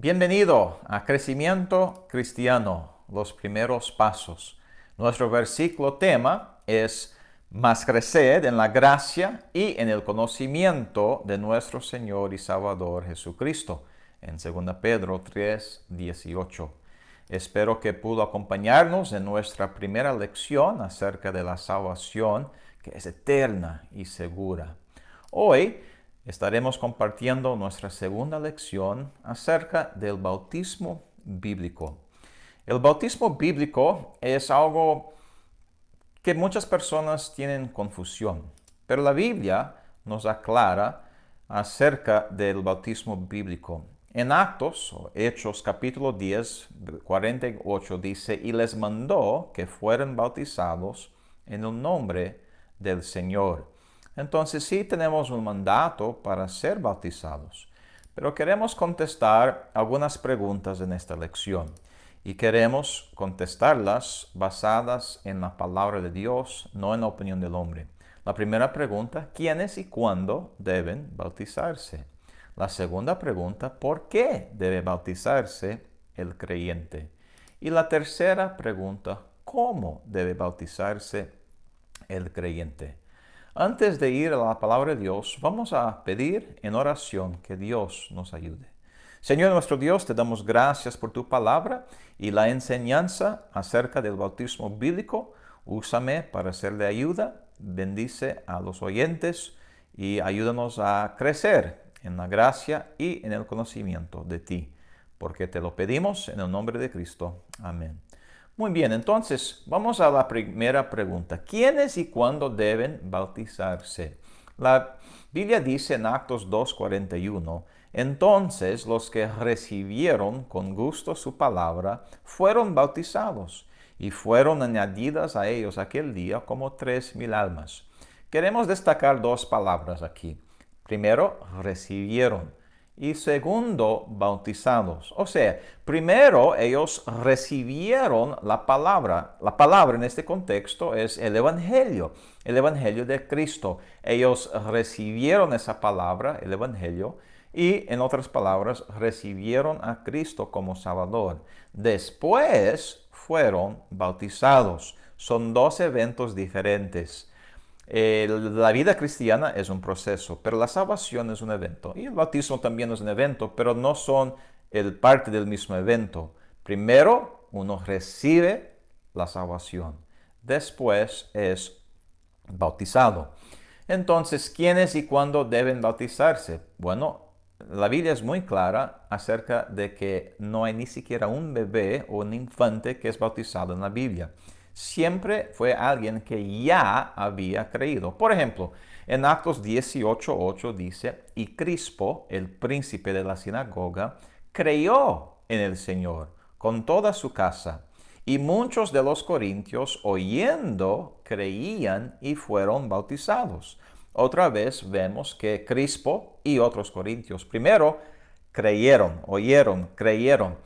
Bienvenido a Crecimiento Cristiano, los primeros pasos. Nuestro versículo tema es más crecer en la gracia y en el conocimiento de nuestro Señor y Salvador Jesucristo, en 2 Pedro 3:18. Espero que pudo acompañarnos en nuestra primera lección acerca de la salvación, que es eterna y segura. Hoy estaremos compartiendo nuestra segunda lección acerca del bautismo bíblico. El bautismo bíblico es algo que muchas personas tienen confusión, pero la Biblia nos aclara acerca del bautismo bíblico. En Hechos capítulo 10, 48 dice, y les mandó que fueran bautizados en el nombre del Señor. Entonces sí tenemos un mandato para ser bautizados, pero queremos contestar algunas preguntas en esta lección y queremos contestarlas basadas en la palabra de Dios, no en la opinión del hombre. La primera pregunta, ¿quiénes y cuándo deben bautizarse? La segunda pregunta, ¿por qué debe bautizarse el creyente? Y la tercera pregunta, ¿cómo debe bautizarse el creyente? Antes de ir a la palabra de Dios, vamos a pedir en oración que Dios nos ayude. Señor nuestro Dios, te damos gracias por tu palabra y la enseñanza acerca del bautismo bíblico. Úsame para ser de ayuda, bendice a los oyentes y ayúdanos a crecer en la gracia y en el conocimiento de ti, porque te lo pedimos en el nombre de Cristo. Amén. Muy bien, entonces vamos a la primera pregunta. ¿Quiénes y cuándo deben bautizarse? La Biblia dice en Actos 2:41, entonces los que recibieron con gusto su palabra fueron bautizados y fueron añadidas a ellos aquel día como 3,000 almas. Queremos destacar dos palabras aquí. Primero, recibieron. Y segundo, bautizados. O sea, primero ellos recibieron la palabra. La palabra en este contexto es el Evangelio de Cristo. Ellos recibieron esa palabra, el Evangelio, y en otras palabras, recibieron a Cristo como Salvador. Después fueron bautizados. Son dos eventos diferentes. La vida cristiana es un proceso, pero la salvación es un evento. Y el bautismo también es un evento, pero no son parte del mismo evento. Primero, uno recibe la salvación. Después es bautizado. Entonces, ¿quiénes y cuándo deben bautizarse? Bueno, la Biblia es muy clara acerca de que no hay ni siquiera un bebé o un infante que es bautizado en la Biblia. Siempre fue alguien que ya había creído. Por ejemplo, en Actos 18:8 dice, y Crispo, el príncipe de la sinagoga, creyó en el Señor con toda su casa. Y muchos de los corintios, oyendo, creían y fueron bautizados. Otra vez vemos que Crispo y otros corintios primero creyeron, oyeron, creyeron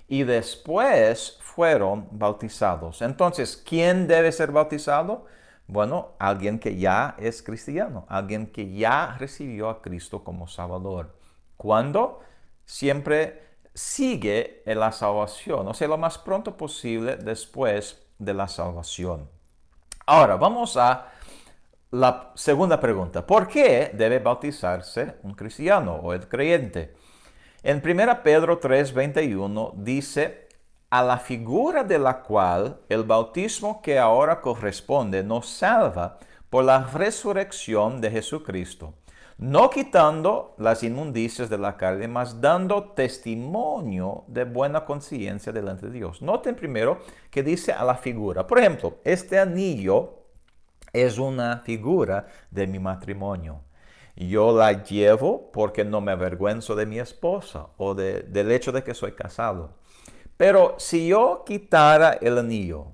y después fueron bautizados. Entonces, ¿quién debe ser bautizado? Bueno, alguien que ya es cristiano, alguien que ya recibió a Cristo como Salvador. ¿Cuándo? Siempre sigue en la salvación, o sea, lo más pronto posible después de la salvación. Ahora, vamos a la segunda pregunta. ¿Por qué debe bautizarse un cristiano o el creyente? En 1 Pedro 3:21 dice, a la figura de la cual el bautismo que ahora corresponde nos salva por la resurrección de Jesucristo, no quitando las inmundicias de la carne, mas dando testimonio de buena conciencia delante de Dios. Noten primero que dice a la figura. Por ejemplo, este anillo es una figura de mi matrimonio. Yo la llevo porque no me avergüenzo de mi esposa o del hecho de que soy casado. Pero si yo quitara el anillo,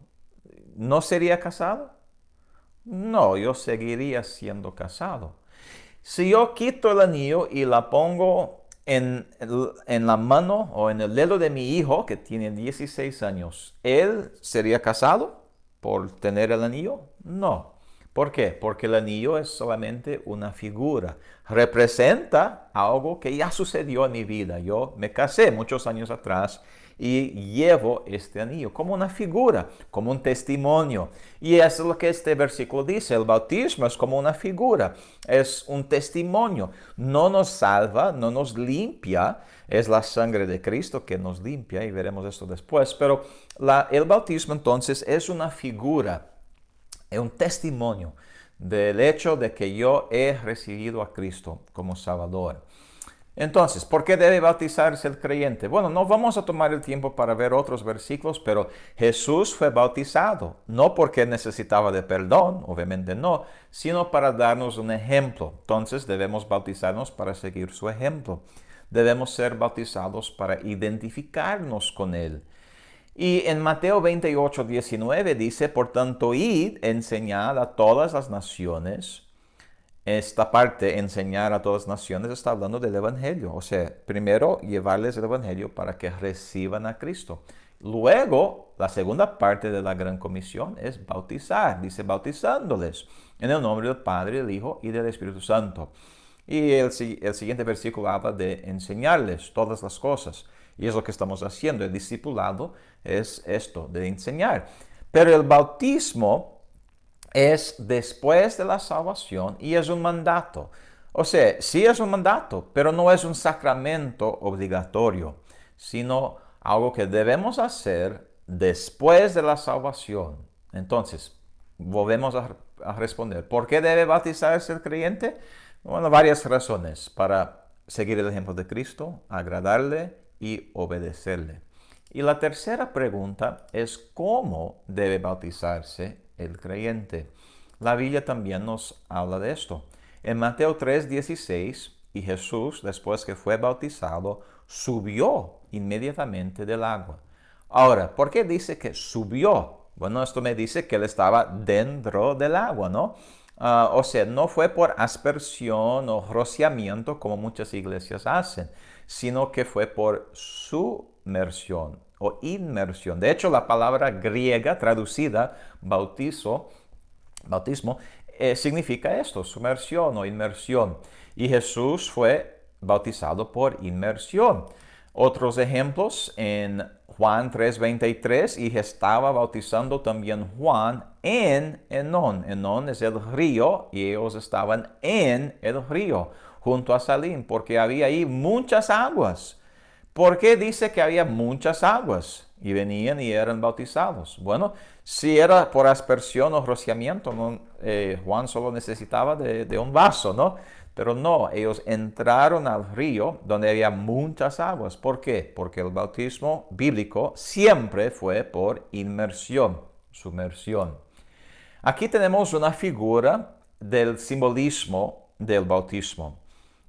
¿no sería casado? No, yo seguiría siendo casado. Si yo quito el anillo y la pongo en la mano o en el dedo de mi hijo, que tiene 16 años, ¿él sería casado por tener el anillo? No. ¿Por qué? Porque el anillo es solamente una figura. Representa algo que ya sucedió en mi vida. Yo me casé muchos años atrás y llevo este anillo como una figura, como un testimonio. Y eso es lo que este versículo dice. El bautismo es como una figura, es un testimonio. No nos salva, no nos limpia. Es la sangre de Cristo que nos limpia y veremos esto después. Pero el bautismo entonces es una figura. Es un testimonio del hecho de que yo he recibido a Cristo como Salvador. Entonces, ¿por qué debe bautizarse el creyente? Bueno, no vamos a tomar el tiempo para ver otros versículos, pero Jesús fue bautizado, no porque necesitaba de perdón, obviamente no, sino para darnos un ejemplo. Entonces debemos bautizarnos para seguir su ejemplo. Debemos ser bautizados para identificarnos con Él. Y en Mateo 28, 19 dice, por tanto, id, enseñad a todas las naciones. Esta parte, enseñar a todas las naciones, está hablando del Evangelio. O sea, primero llevarles el Evangelio para que reciban a Cristo. Luego, la segunda parte de la Gran Comisión es bautizar. Dice, bautizándoles en el nombre del Padre, del Hijo y del Espíritu Santo. Y el siguiente versículo habla de enseñarles todas las cosas. Y es lo que estamos haciendo. El discipulado es esto, de enseñar. Pero el bautismo es después de la salvación y es un mandato. O sea, sí es un mandato, pero no es un sacramento obligatorio, sino algo que debemos hacer después de la salvación. Entonces, volvemos a responder. ¿Por qué debe bautizarse el creyente? Bueno, varias razones. Para seguir el ejemplo de Cristo, agradarle y obedecerle. Y la tercera pregunta es ¿cómo debe bautizarse el creyente? La Biblia también nos habla de esto. En Mateo 3:16, y Jesús, después que fue bautizado, subió inmediatamente del agua. Ahora, ¿por qué dice que subió? Bueno, esto me dice que él estaba dentro del agua, ¿no? O sea, no fue por aspersión o rociamiento como muchas iglesias hacen, sino que fue por sumersión o inmersión. De hecho, la palabra griega traducida, bautismo, significa esto, sumersión o inmersión. Y Jesús fue bautizado por inmersión. Otros ejemplos en Juan 3:23, y estaba bautizando también Juan en Enón. Enón es el río y ellos estaban en el río junto a Salim porque había ahí muchas aguas. ¿Por qué dice que había muchas aguas? Y venían y eran bautizados. Bueno, si era por aspersión o rociamiento, Juan solo necesitaba de un vaso, ¿no? Pero no, ellos entraron al río donde había muchas aguas. ¿Por qué? Porque el bautismo bíblico siempre fue por inmersión, sumersión. Aquí tenemos una figura del simbolismo del bautismo.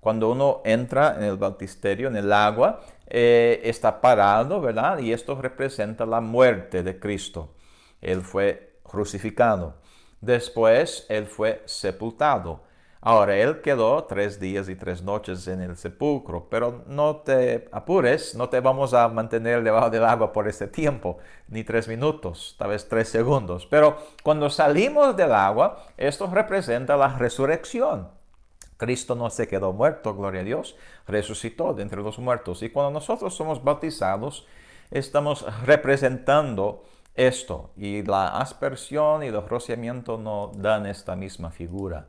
Cuando uno entra en el bautisterio, en el agua, está parado, ¿verdad? Y esto representa la muerte de Cristo. Él fue crucificado. Después, él fue sepultado. Ahora, él quedó 3 días y 3 noches en el sepulcro, pero no te apures, no te vamos a mantener debajo del agua por este tiempo, ni 3 minutos, tal vez 3 segundos. Pero cuando salimos del agua, esto representa la resurrección. Cristo no se quedó muerto, gloria a Dios, resucitó de entre los muertos. Y cuando nosotros somos bautizados, estamos representando esto. Y la aspersión y el rociamiento no dan esta misma figura.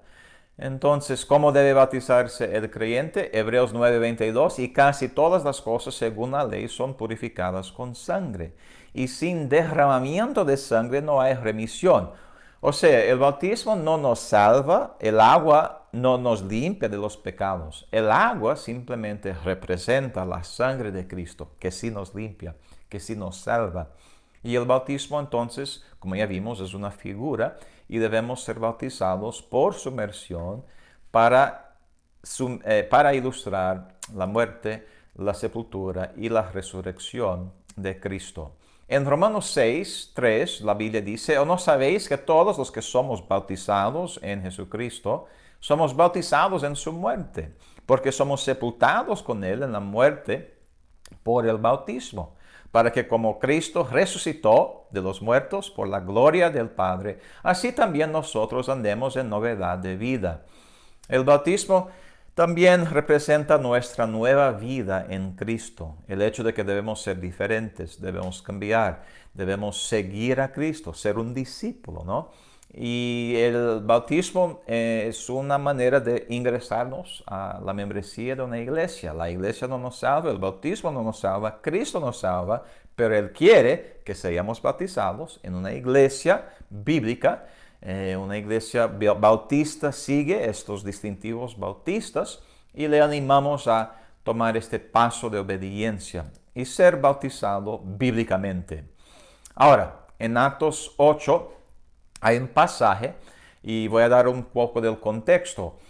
Entonces, ¿cómo debe bautizarse el creyente? Hebreos 9:22, y casi todas las cosas según la ley son purificadas con sangre. Y sin derramamiento de sangre no hay remisión. O sea, el bautismo no nos salva, el agua no nos limpia de los pecados. El agua simplemente representa la sangre de Cristo, que sí nos limpia, que sí nos salva. Y el bautismo entonces, como ya vimos, es una figura y debemos ser bautizados por sumersión para ilustrar la muerte, la sepultura y la resurrección de Cristo. En Romanos 6:3 la Biblia dice, ¿o no sabéis que todos los que somos bautizados en Jesucristo, somos bautizados en su muerte? Porque somos sepultados con Él en la muerte por el bautismo, para que como Cristo resucitó de los muertos por la gloria del Padre, así también nosotros andemos en novedad de vida. El bautismo también representa nuestra nueva vida en Cristo, el hecho de que debemos ser diferentes, debemos cambiar, debemos seguir a Cristo, ser un discípulo, ¿no? Y el bautismo es una manera de ingresarnos a la membresía de una iglesia. La iglesia no nos salva, el bautismo no nos salva, Cristo nos salva, pero Él quiere que seamos bautizados en una iglesia bíblica. Una iglesia bautista sigue estos distintivos bautistas y le animamos a tomar este paso de obediencia y ser bautizado bíblicamente. Ahora, en Actos 8 hay un pasaje y voy a dar un poco del contexto.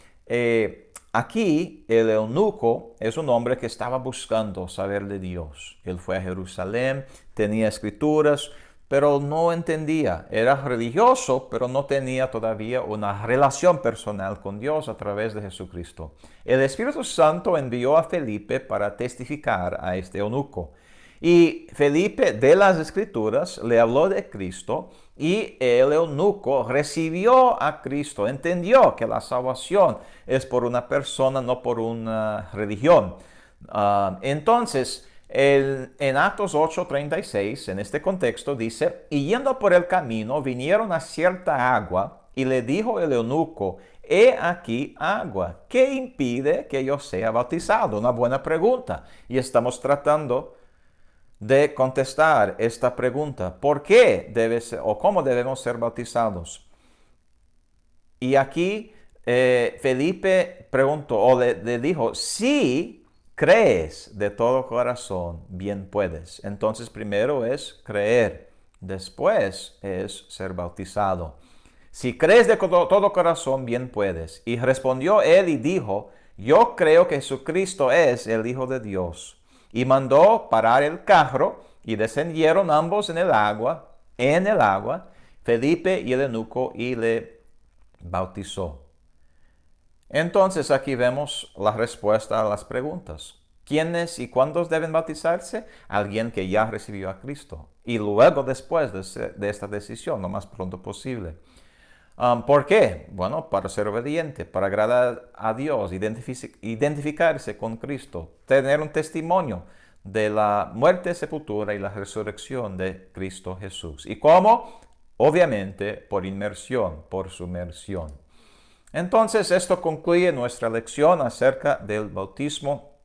Aquí el eunuco es un hombre que estaba buscando saber de Dios. Él fue a Jerusalén, tenía escrituras, pero no entendía. Era religioso, pero no tenía todavía una relación personal con Dios a través de Jesucristo. El Espíritu Santo envió a Felipe para testificar a este eunuco. Y Felipe de las Escrituras le habló de Cristo y el eunuco recibió a Cristo, entendió que la salvación es por una persona, no por una religión. Entonces, en Actos 8:36, en este contexto, dice, y yendo por el camino, vinieron a cierta agua, y le dijo el eunuco, he aquí agua, ¿qué impide que yo sea bautizado? Una buena pregunta. Y estamos tratando de contestar esta pregunta. ¿Por qué debe ser, o cómo debemos ser bautizados? Y aquí Felipe preguntó, o le dijo, sí, crees de todo corazón, bien puedes. Entonces primero es creer, después es ser bautizado. Si crees de todo corazón, bien puedes. Y respondió él y dijo, yo creo que Jesucristo es el Hijo de Dios. Y mandó parar el carro y descendieron ambos en el agua, Felipe y el eunuco, y le bautizó. Entonces aquí vemos la respuesta a las preguntas. ¿Quiénes y cuántos deben bautizarse? Alguien que ya recibió a Cristo. Y luego después de esta decisión, lo más pronto posible. ¿Por qué? Bueno, para ser obediente, para agradar a Dios, identificarse con Cristo, tener un testimonio de la muerte, sepultura y la resurrección de Cristo Jesús. ¿Y cómo? Obviamente por inmersión, por sumersión. Entonces, esto concluye nuestra lección acerca del bautismo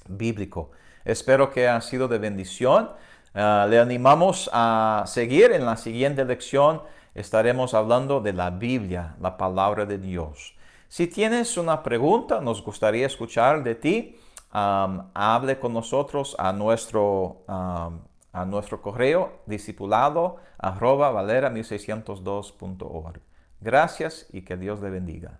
bíblico. Espero que ha sido de bendición. Le animamos a seguir en la siguiente lección. Estaremos hablando de la Biblia, la palabra de Dios. Si tienes una pregunta, nos gustaría escuchar de ti. Hable con nosotros a nuestro correo discipulado@valera1602.org. Gracias y que Dios le bendiga.